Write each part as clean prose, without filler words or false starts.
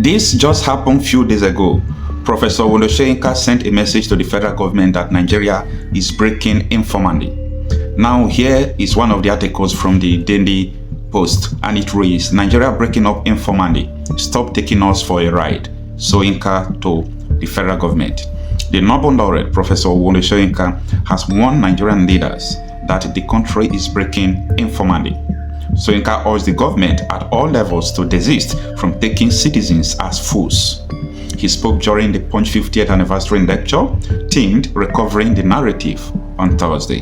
This just happened few days ago. Professor Wole Soyinka sent a message to the federal government that Nigeria is breaking informally. Now here is one of the articles from the Daily Post, and it reads, Nigeria breaking up informally. Stop taking us for a ride. Soyinka to the federal government. The Nobel Laureate, Professor Wole Soyinka, has warned Nigerian leaders that the country is breaking informally. Soyinka urged the government at all levels to desist from taking citizens as fools. He spoke during the Punch 50th anniversary lecture, themed Recovering the Narrative, on Thursday.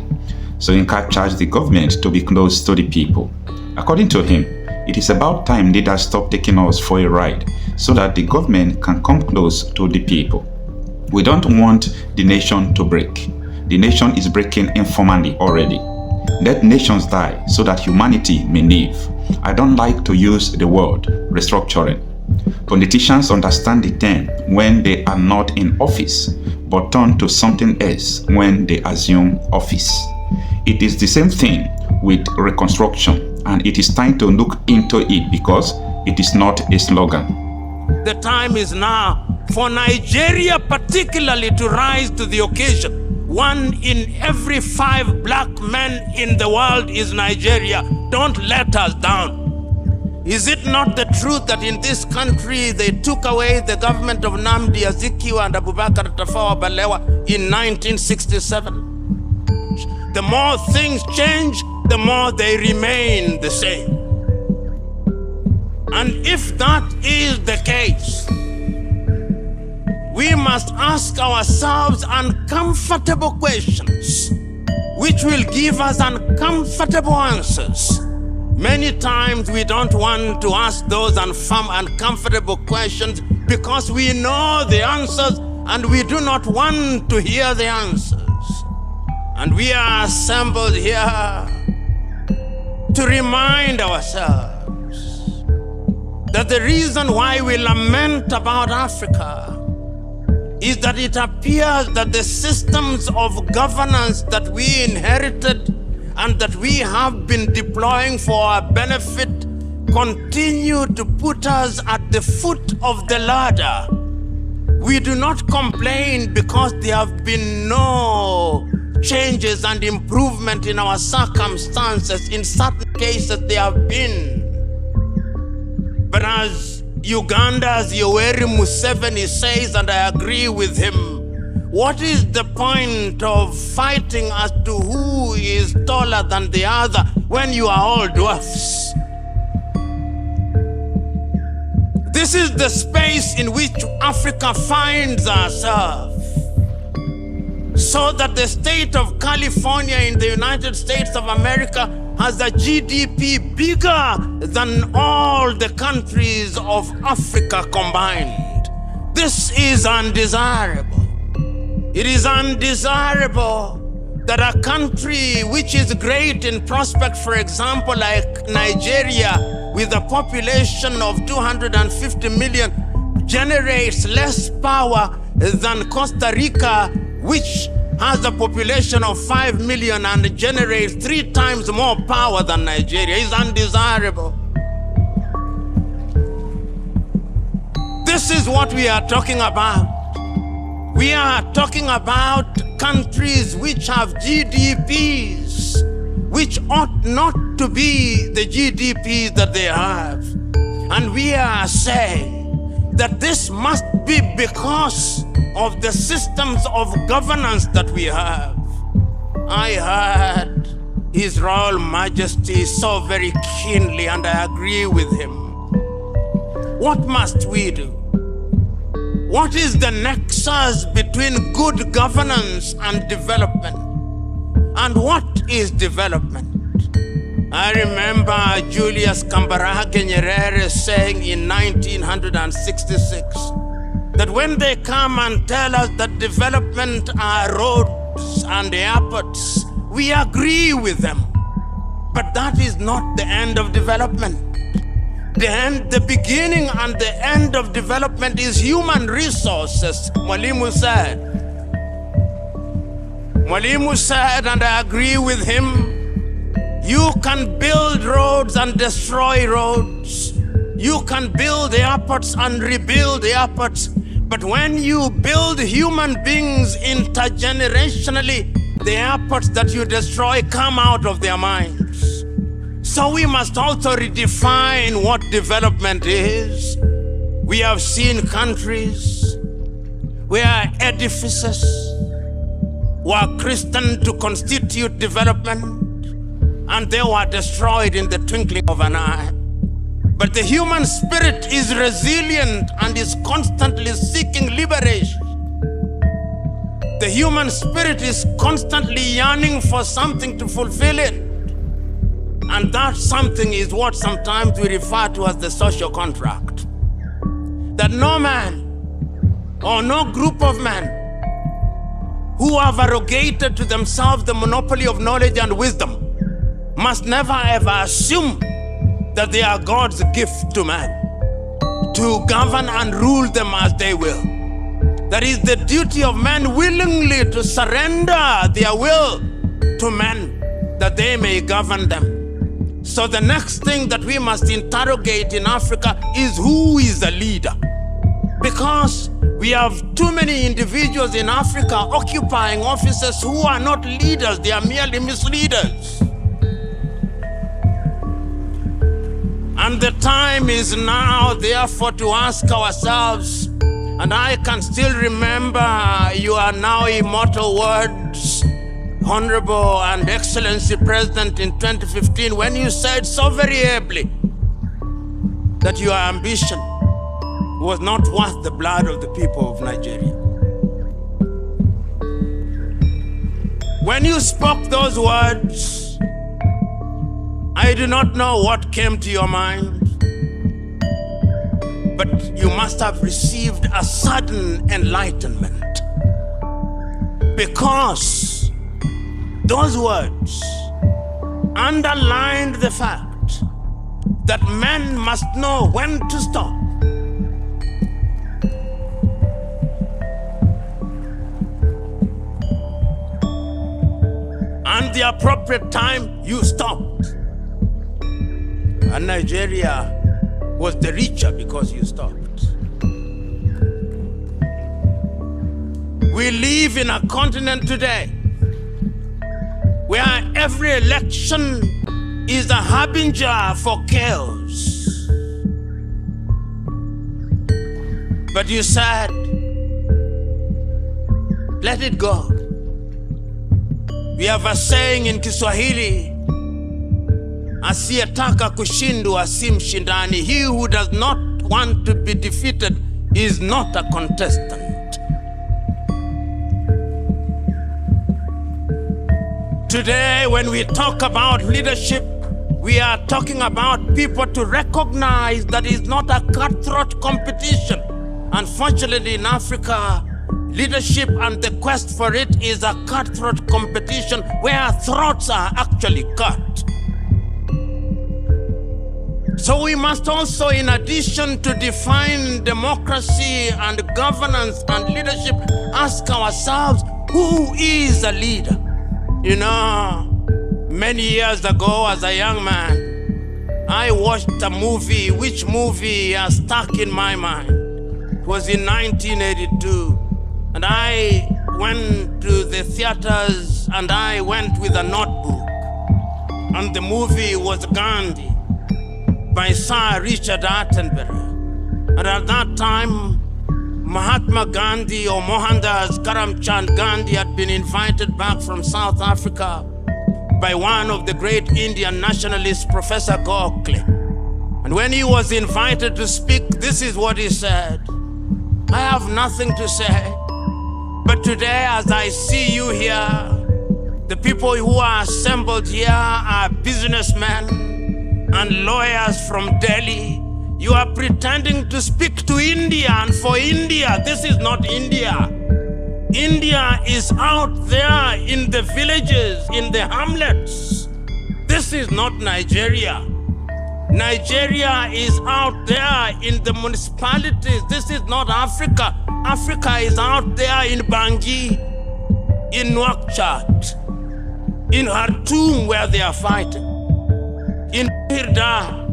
Soyinka charged the government to be close to the people. According to him, it is about time leaders stop taking us for a ride so that the government can come close to the people. We don't want the nation to break. The nation is breaking informally already. Let nations die so that humanity may live. I don't like to use the word restructuring. Politicians understand the term when they are not in office, but turn to something else when they assume office. It is the same thing with reconstruction, and it is time to look into it because it is not a slogan. The time is now for Nigeria particularly to rise to the occasion. 1 in every 5 black men in the world is Nigeria. Don't let us down. Is it not the truth that in this country they took away the government of Nnamdi Azikiwe and Abubakar Tafawa Balewa in 1967? The more things change, the more they remain the same. And if that is the case, we must ask ourselves uncomfortable questions, which will give us uncomfortable answers. Many times we don't want to ask those uncomfortable questions because we know the answers and we do not want to hear the answers. And we are assembled here to remind ourselves that the reason why we lament about Africa is that it appears that the systems of governance that we inherited and that we have been deploying for our benefit continue to put us at the foot of the ladder. We do not complain because there have been no changes and improvement in our circumstances. In certain cases there have been. But as Uganda's Yoweri Museveni says, and I agree with him, what is the point of fighting as to who is taller than the other when you are all dwarfs? This is the space in which Africa finds herself. So that the state of California in the United States of America has a GDP bigger than all the countries of Africa combined. This is undesirable. It is undesirable that a country which is great in prospect, for example, like Nigeria, with a population of 250 million, generates less power than Costa Rica, which has a population of 5 million and generates 3 times more power than Nigeria. Is undesirable. This is what we are talking about. We are talking about countries which have GDPs which ought not to be the GDPs that they have. And we are saying that this must be because of the systems of governance that we have. I heard His Royal Majesty so very keenly, and I agree with him. What must we do? What is the nexus between good governance and development? And what is development? I remember Julius Kambarage Nyerere saying in 1966 that when they come and tell us that development are roads and airports, we agree with them. But that is not the end of development. The beginning and the end of development is human resources, Mwalimu said. Mwalimu said, and I agree with him, you can build roads and destroy roads. You can build airports and rebuild airports, but when you build human beings intergenerationally, the airports that you destroy come out of their minds. So we must also redefine what development is. We have seen countries where edifices were christened to constitute development, and they were destroyed in the twinkling of an eye. But the human spirit is resilient and is constantly seeking liberation. The human spirit is constantly yearning for something to fulfill it. And that something is what sometimes we refer to as the social contract. That no man or no group of men who have arrogated to themselves the monopoly of knowledge and wisdom must never ever assume that they are God's gift to man, to govern and rule them as they will. That is the duty of men willingly to surrender their will to men that they may govern them. So the next thing that we must interrogate in Africa is who is the leader? Because we have too many individuals in Africa occupying offices who are not leaders, they are merely misleaders. And the time is now, therefore, to ask ourselves, and I can still remember your now immortal words, Honorable and Excellency President, in 2015, when you said so very ably that your ambition was not worth the blood of the people of Nigeria. When you spoke those words, I do not know what came to your mind, but you must have received a sudden enlightenment, because those words underlined the fact that men must know when to stop. And the appropriate time, you stopped. And Nigeria was the richer because you stopped. We live in a continent today where every election is a harbinger for chaos. But you said, let it go. We have a saying in Kiswahili, asiyetaka kushindwa si mshindani. He who does not want to be defeated is not a contestant. Today, when we talk about leadership, we are talking about people to recognize that it's not a cutthroat competition. Unfortunately, in Africa, leadership and the quest for it is a cutthroat competition where throats are actually cut. So we must also, in addition to define democracy and governance and leadership, ask ourselves, who is a leader? You know, many years ago as a young man, I watched a movie, which movie has stuck in my mind. It was in 1982. And I went to the theaters and I went with a notebook. And the movie was Gandhi by Sir Richard Attenborough. And at that time, Mahatma Gandhi, or Mohandas Karamchand Gandhi, had been invited back from South Africa by one of the great Indian nationalists, Professor Gokhale. And when he was invited to speak, this is what he said: I have nothing to say, but today as I see you here, the people who are assembled here are businessmen and lawyers from Delhi. You are pretending to speak to India and for India. This is not India. India is out there in the villages, in the hamlets. This is not Nigeria. Nigeria is out there in the municipalities. This is not Africa. Africa is out there in Bangui, in Nouakchott, in Khartoum where they are fighting, in Hirda,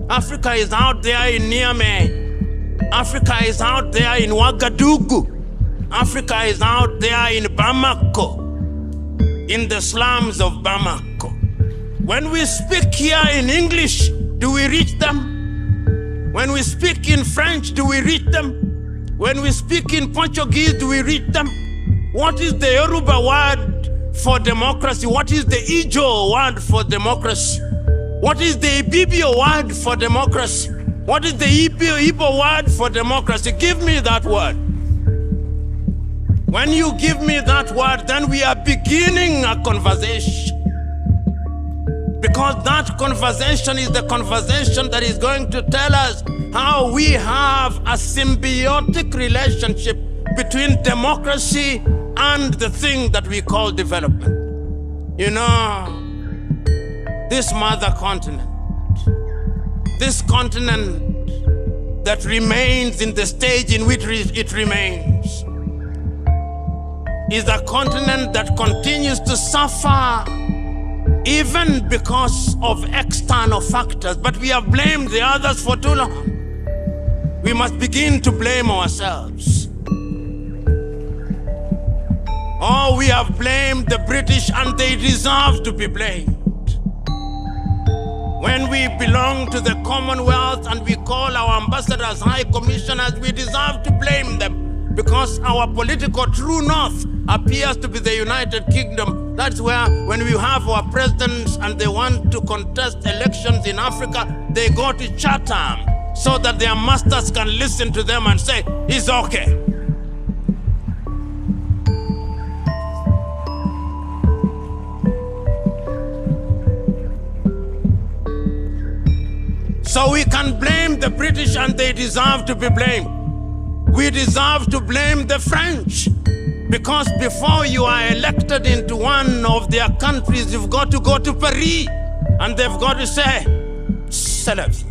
Africa is out there in Niamey. Africa is out there in Ouagadougou. Africa is out there in Bamako, in the slums of Bamako. When we speak here in English, do we reach them? When we speak in French, do we reach them? When we speak in Portuguese, do we reach them? What is the Yoruba word for democracy? What is the Ijo word for democracy? What is the Ibibio word for democracy? What is the Igbo word for democracy? Give me that word. When you give me that word, then we are beginning a conversation. Because that conversation is the conversation that is going to tell us how we have a symbiotic relationship between democracy and the thing that we call development. You know, this mother continent, this continent that remains in the stage in which it remains, is a continent that continues to suffer even because of external factors. But we have blamed the others for too long. We must begin to blame ourselves. Oh, we have blamed the British, and they deserve to be blamed. When we belong to the Commonwealth and we call our ambassadors high commissioners, we deserve to blame them, because our political true north appears to be the United Kingdom. That's where, when we have our presidents and they want to contest elections in Africa, they go to Chatham so that their masters can listen to them and say, it's okay. So we can blame the British, and they deserve to be blamed. We deserve to blame the French, because before you are elected into one of their countries, you've got to go to Paris, and they've got to say, c'est la vie.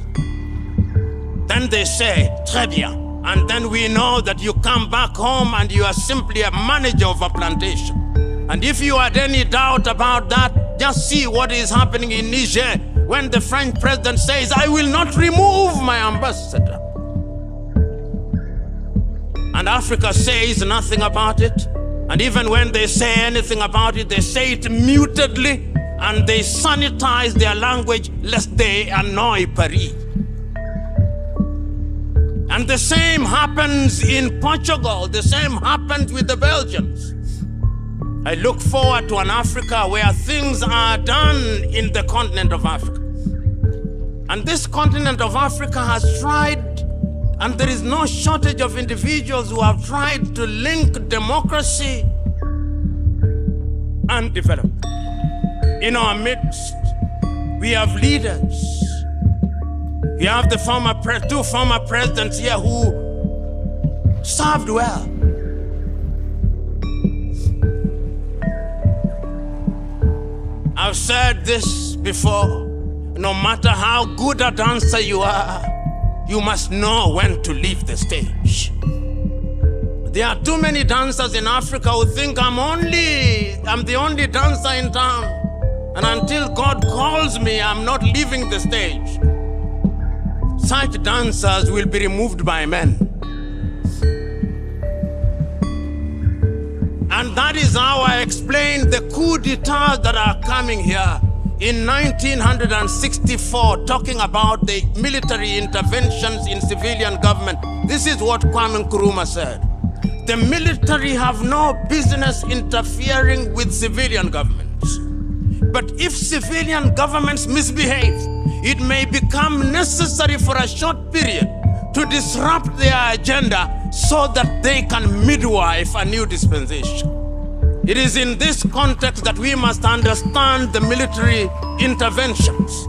Then they say, très bien. And then we know that you come back home and you are simply a manager of a plantation. And if you had any doubt about that, just see what is happening in Niger, when the French president says, I will not remove my ambassador. And Africa says nothing about it. And even when they say anything about it, they say it mutedly, and they sanitize their language lest they annoy Paris. And the same happens in Portugal. The same happens with the Belgians. I look forward to an Africa where things are done in the continent of Africa. And this continent of Africa has tried, and there is no shortage of individuals who have tried to link democracy and development. In our midst, we have leaders. We have the two former presidents here who served well. I've said this before. No matter how good a dancer you are, you must know when to leave the stage. There are too many dancers in Africa who think I'm the only dancer in town. And until God calls me, I'm not leaving the stage. Such dancers will be removed by men. And that is how I explain the coup d'etats that are coming here. In 1964, talking about the military interventions in civilian government, this is what Kwame Nkrumah said. The military have no business interfering with civilian governments. But if civilian governments misbehave, it may become necessary for a short period to disrupt their agenda so that they can midwife a new dispensation. It is in this context that we must understand the military interventions.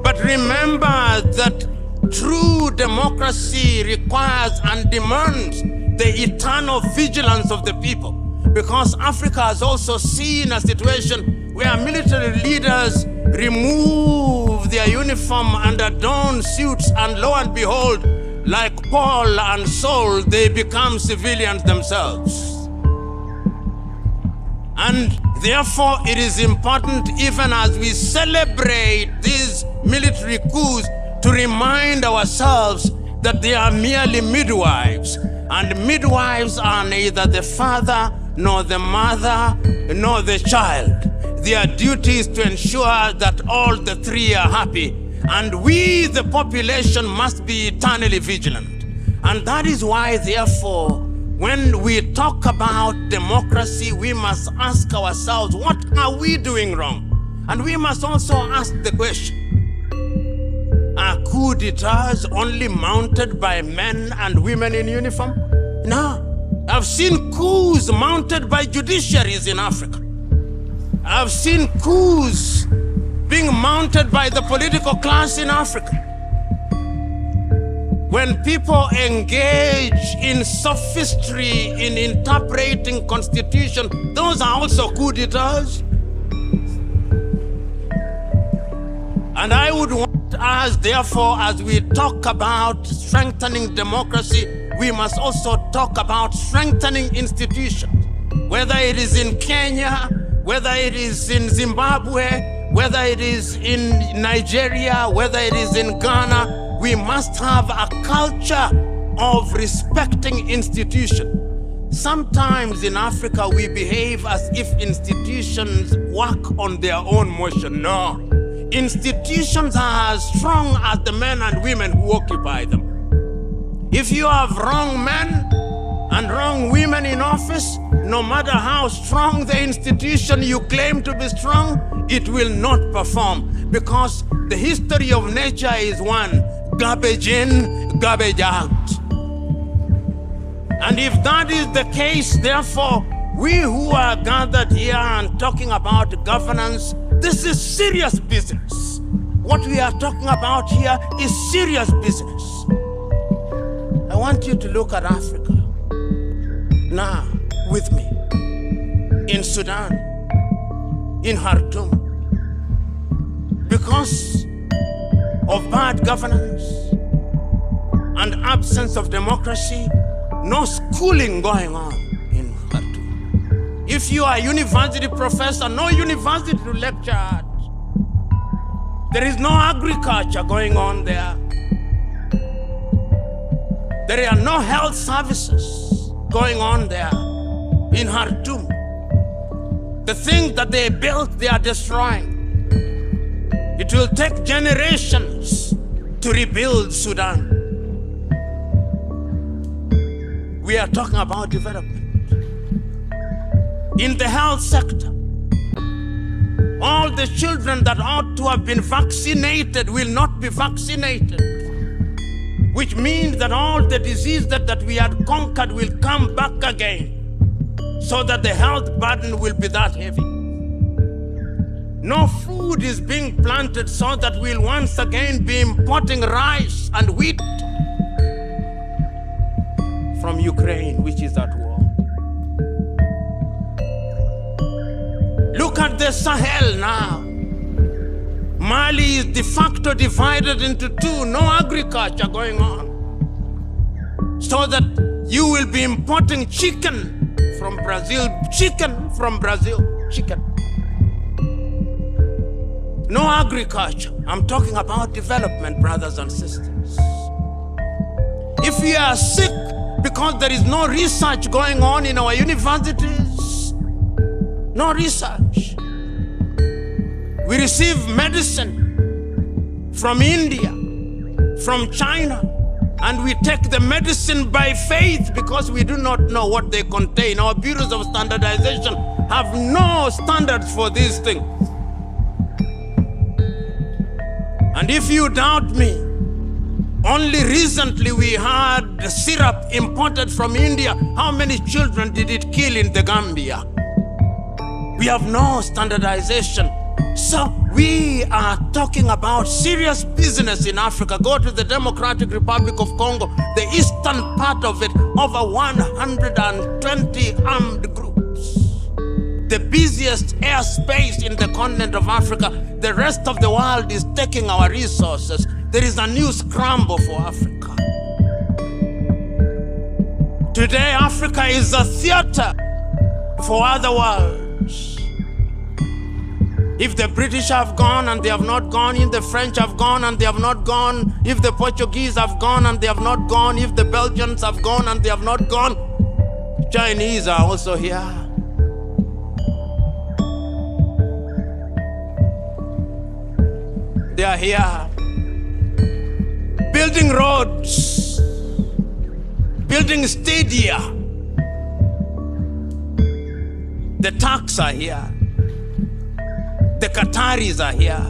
But remember that true democracy requires and demands the eternal vigilance of the people. Because Africa has also seen a situation where military leaders remove their uniform and adorn suits, and lo and behold, like Paul and Saul, they become civilians themselves. And therefore, it is important, even as we celebrate these military coups, to remind ourselves that they are merely midwives, and midwives are neither the father, nor the mother, nor the child. Their duty is to ensure that all the three are happy, and we, the population, must be eternally vigilant. And that is why, therefore, when we talk about democracy, we must ask ourselves, what are we doing wrong? And we must also ask the question, are coup d'etats only mounted by men and women in uniform? No. I've seen coups mounted by judiciaries in Africa. I've seen coups being mounted by the political class in Africa. When people engage in sophistry in interpreting constitution, those are also coup d'etats. And I would want us, therefore, as we talk about strengthening democracy, we must also talk about strengthening institutions. Whether it is in Kenya, whether it is in Zimbabwe, whether it is in Nigeria, whether it is in Ghana, we must have a culture of respecting institutions. Sometimes in Africa, we behave as if institutions work on their own motion. No. Institutions are as strong as the men and women who occupy them. If you have wrong men and wrong women in office, no matter how strong the institution you claim to be strong, it will not perform, because the history of nature is one: garbage in, garbage out. And if that is the case, therefore, we who are gathered here and talking about governance, this is serious business. What we are talking about here is serious business. I want you to look at Africa now with me. In Sudan, in Khartoum, because of bad governance and absence of democracy, no schooling going on in Khartoum. If you are a university professor, no university to lecture at. There is no agriculture going on there. There are no health services going on there in Khartoum. The things that they built, they are destroying. It will take generations to rebuild Sudan. We are talking about development. In the health sector, all the children that ought to have been vaccinated will not be vaccinated, which means that all the diseases that we had conquered will come back again, so that the health burden will be that heavy. No food is being planted, so that we'll once again be importing rice and wheat from Ukraine, which is at war. Look at the Sahel now. Mali is de facto divided into two, no agriculture going on. So that you will be importing chicken from Brazil, chicken. No agriculture. I'm talking about development, brothers and sisters. If we are sick because there is no research going on in our universities, no research. We receive medicine from India, from China, and we take the medicine by faith because we do not know what they contain. Our bureaus of standardization have no standards for these things. And if you doubt me, only recently we had the syrup imported from India. How many children did it kill in the Gambia? We have no standardization. So we are talking about serious business in Africa. Go to the Democratic Republic of Congo, the eastern part of it, over 120 armed groups. The busiest airspace in the continent of Africa. The rest of the world is taking our resources. There is a new scramble for Africa. Today, Africa is a theater for other worlds. If the British have gone and they have not gone, if the French have gone and they have not gone, if the Portuguese have gone and they have not gone, if the Belgians have gone and they have not gone, Chinese are also here. They are here. Building roads, building stadia. The Turks are here. The Qataris are here.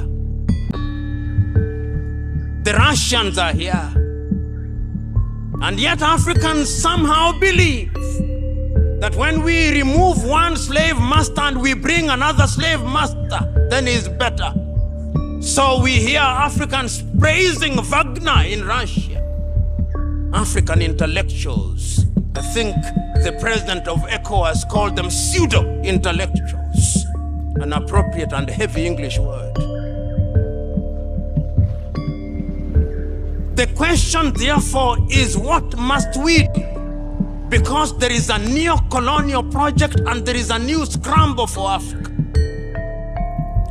The Russians are here. And yet Africans somehow believe that when we remove one slave master and we bring another slave master, then it's better. So we hear Africans praising Wagner in Russia. African intellectuals. I think the president of ECOWAS called them pseudo-intellectuals. An appropriate and heavy English word. The question, therefore, is what must we do? Because there is a neo-colonial project and there is a new scramble for Africa.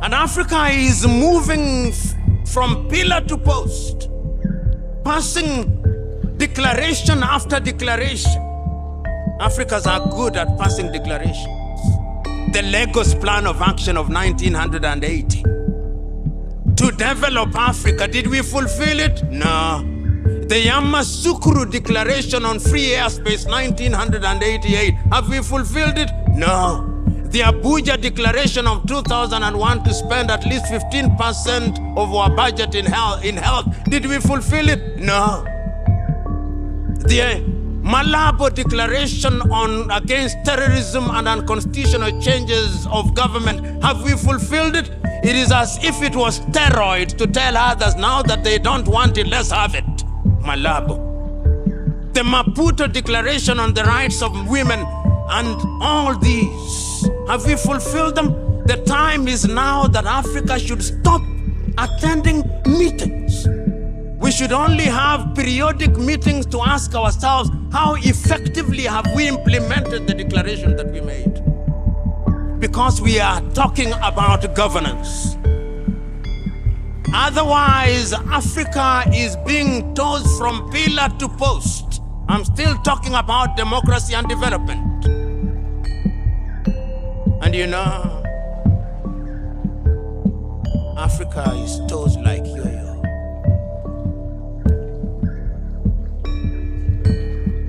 And Africa is moving from pillar to post, passing declaration after declaration. Africans are good at passing declarations. The Lagos Plan of Action of 1980. To develop Africa, did we fulfill it? No. The Yamoussoukro Declaration on Free Airspace 1988, have we fulfilled it? No. The Abuja Declaration of 2001 to spend at least 15% of our budget in health, did we fulfill it? No. The Malabo Declaration on against terrorism and unconstitutional changes of government, have we fulfilled it? It is as if it was steroid to tell others now that they don't want it, let's have it. Malabo. The Maputo Declaration on the rights of women and all these, have we fulfilled them? The time is now that Africa should stop attending meetings. We should only have periodic meetings to ask ourselves, how effectively have we implemented the declaration that we made? Because we are talking about governance. Otherwise, Africa is being tossed from pillar to post. I'm still talking about democracy and development. And you know, Africa is tossed like yo-yo.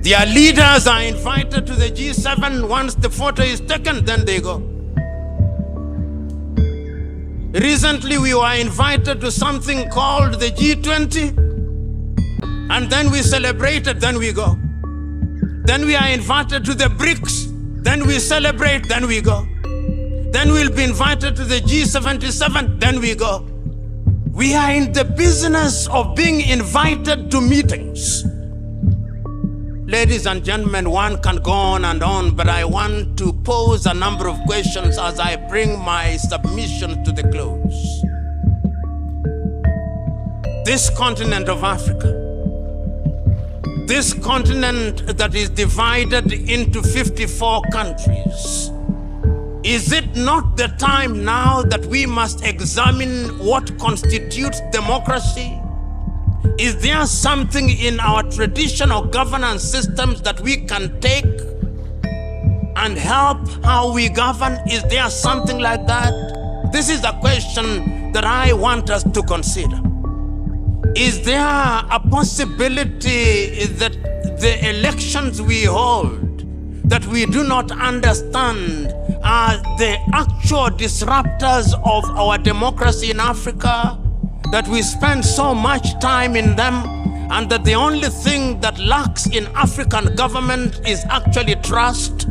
Their leaders are invited to the G7. Once the photo is taken, then they go. Recently, we were invited to something called the G20, and then we celebrated, then we go. Then we are invited to the BRICS, then we celebrate, then we go. Then we'll be invited to the G77, then we go. We are in the business of being invited to meetings. Ladies and gentlemen, one can go on and on, but I want to pose a number of questions as I bring my submission to the close. This continent of Africa, this continent that is divided into 54 countries, is it not the time now that we must examine what constitutes democracy? Is there something in our traditional governance systems that we can take and help how we govern? Is there something like that? This is a question that I want us to consider. Is there a possibility that the elections we hold that we do not understand are the actual disruptors of our democracy in Africa? That we spend so much time in them, and that the only thing that lacks in African government is actually trust?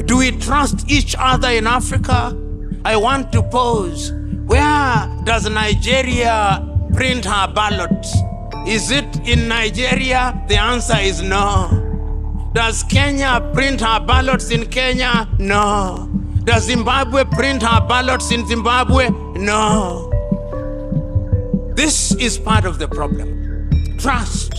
Do we trust each other in Africa? I want to pose, where does Nigeria print her ballots? Is it in Nigeria? The answer is no. Does Kenya print her ballots in Kenya? No. Does Zimbabwe print her ballots in Zimbabwe? No. This is part of the problem. Trust.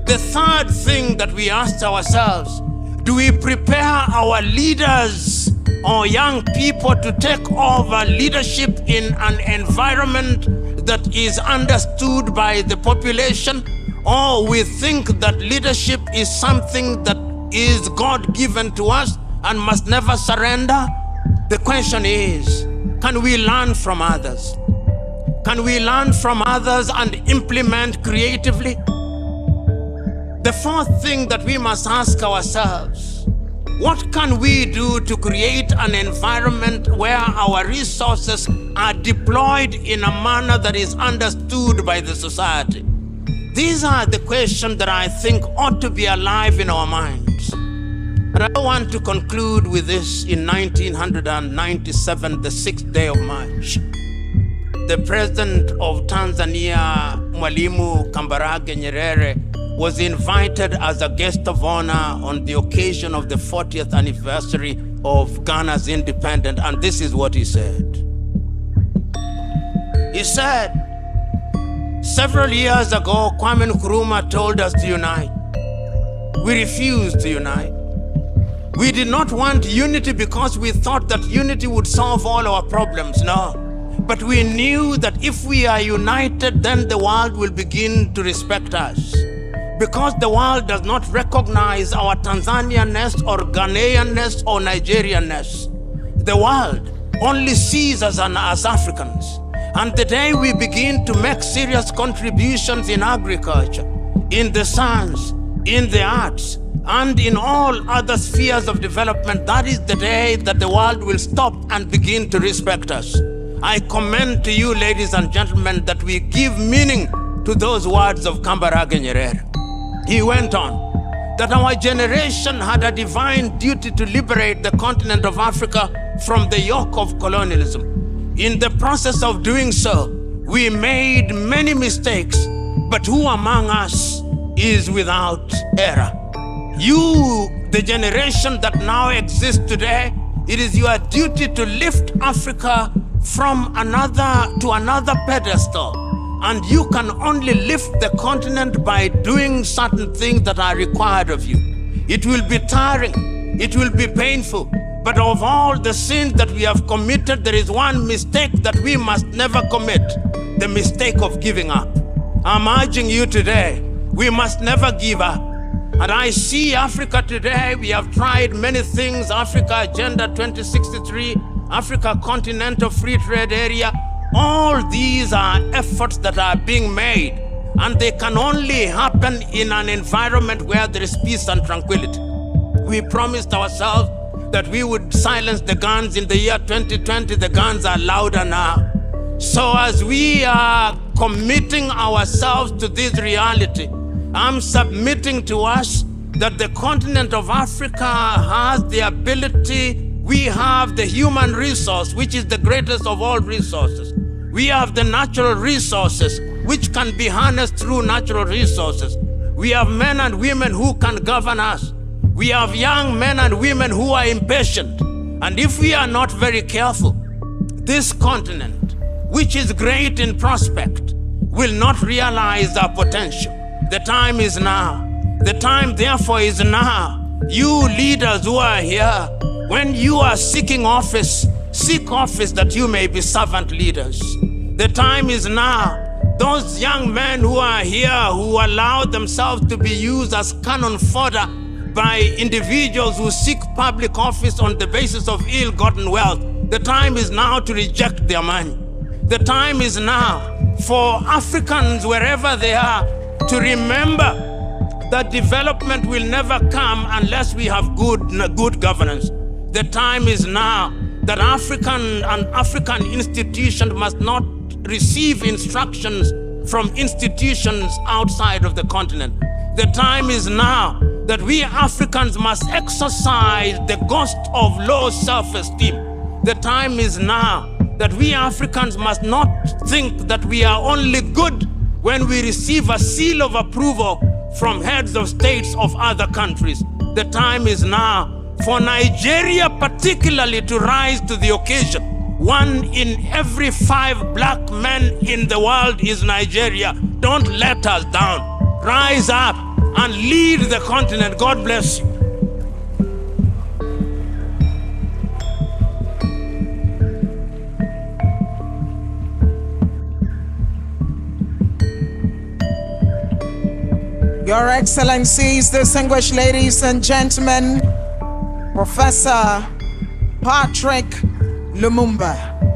The third thing that we ask ourselves, do we prepare our leaders or young people to take over leadership in an environment that is understood by the population, or we think that leadership is something that is God-given to us and must never surrender. The question is, can we learn from others? Can we learn from others and implement creatively? The fourth thing that we must ask ourselves, what can we do to create an environment where our resources are deployed in a manner that is understood by the society? These are the questions that I think ought to be alive in our minds. And I want to conclude with this. In 1997, the 6th day of March, the president of Tanzania, Mwalimu Kambarage Nyerere, was invited as a guest of honor on the occasion of the 40th anniversary of Ghana's independence, and this is what he said. He said, several years ago, Kwame Nkrumah told us to unite. We refused to unite. We did not want unity because we thought that unity would solve all our problems. No. But we knew that if we are united, then the world will begin to respect us. Because the world does not recognize our Tanzanianness or Ghanaianness or Nigerianness. The world only sees us as Africans. And the day we begin to make serious contributions in agriculture, in the science, in the arts, and in all other spheres of development, that is the day that the world will stop and begin to respect us. I commend to you, ladies and gentlemen, that we give meaning to those words of Kambarage Nyerere. He went on, that our generation had a divine duty to liberate the continent of Africa from the yoke of colonialism. In the process of doing so, we made many mistakes, but who among us is without error? You, the generation that now exists today, it is your duty to lift Africa from another pedestal. And you can only lift the continent by doing certain things that are required of you. It will be tiring, it will be painful, but of all the sins that we have committed, there is one mistake that we must never commit, the mistake of giving up. I'm urging you today, we must never give up. And I see Africa today, we have tried many things, Africa Agenda 2063, Africa Continental Free Trade Area. All these are efforts that are being made, and they can only happen in an environment where there is peace and tranquility. We promised ourselves that we would silence the guns in the year 2020. The guns are louder now. So as we are committing ourselves to this reality, I'm submitting to us that the continent of Africa has the ability. We have the human resource, which is the greatest of all resources. We have the natural resources, which can be harnessed through natural resources. We have men and women who can govern us. We have young men and women who are impatient. And if we are not very careful, this continent, which is great in prospect, will not realize our potential. The time is now. The time, therefore, is now. You leaders who are here, when you are seeking office, seek office that you may be servant leaders. The time is now. Those young men who are here who allow themselves to be used as cannon fodder by individuals who seek public office on the basis of ill-gotten wealth, the time is now to reject their money. The time is now for Africans, wherever they are, to remember that development will never come unless we have good governance. The time is now that African institutions must not receive instructions from institutions outside of the continent. The time is now that we Africans must exercise the ghost of low self-esteem. The time is now that we Africans must not think that we are only good when we receive a seal of approval from heads of states of other countries. The time is now for Nigeria particularly to rise to the occasion. 1 in every 5 black men in the world is Nigeria. Don't let us down. Rise up and lead the continent. God bless you. Your Excellencies, distinguished ladies and gentlemen, Professor Patrick Lumumba.